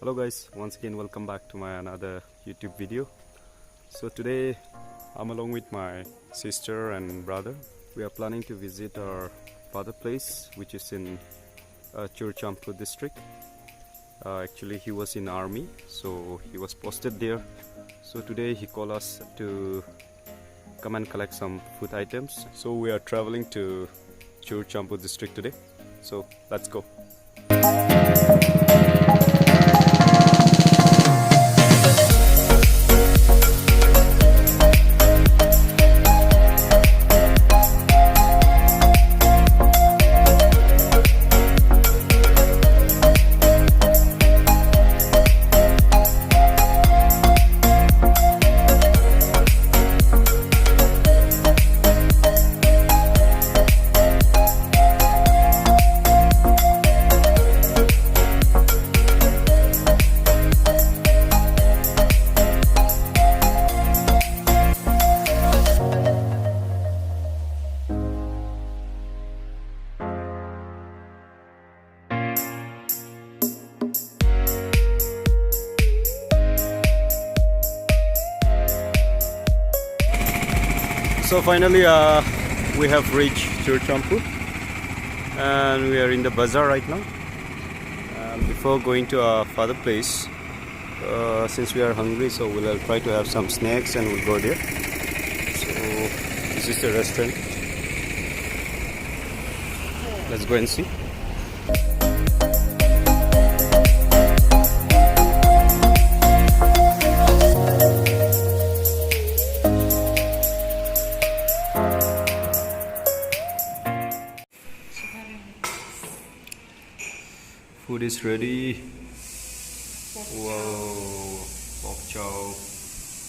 Hello guys, once again welcome back to my another YouTube video. So today I'm along with my sister and brother. We are planning to visit our father place, which is in Churachandpur District. Actually he was in army, so he was posted there. So today he called us to come and collect some food items. So we are traveling to Churachandpur District today. So let's go. So finally we have reached Churachandpur and we are in the bazaar right now. Before going to our father place, since we are hungry, so we'll try to have some snacks and we'll go there. So this is the restaurant. Let's go and see. Food is ready. Wow, pork chow.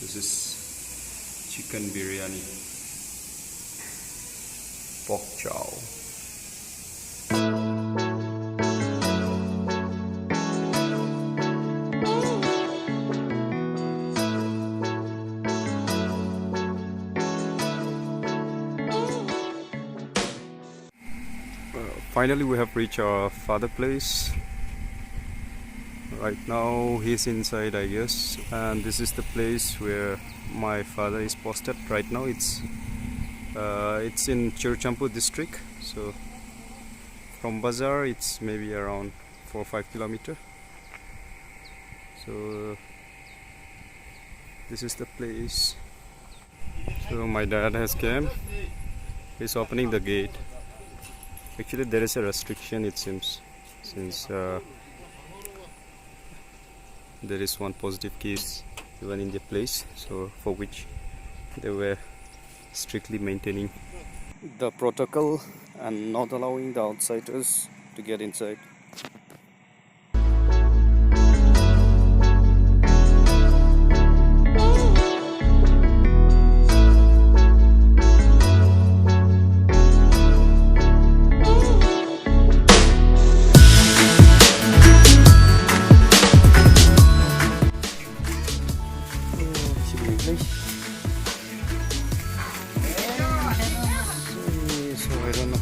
This is chicken biryani. Pork chow. Finally we have reached our father place. Right now he's inside, I guess, and this is the place where my father is posted right now. It's in Churachandpur District, so from Bazaar it's maybe around 4 or 5 kilometers. So this is the place. So my dad has came. He's opening the gate. Actually there is a restriction, it seems, since there is one positive case even in the place, so for which they were strictly maintaining the protocol and not allowing the outsiders to get inside. So I don't know.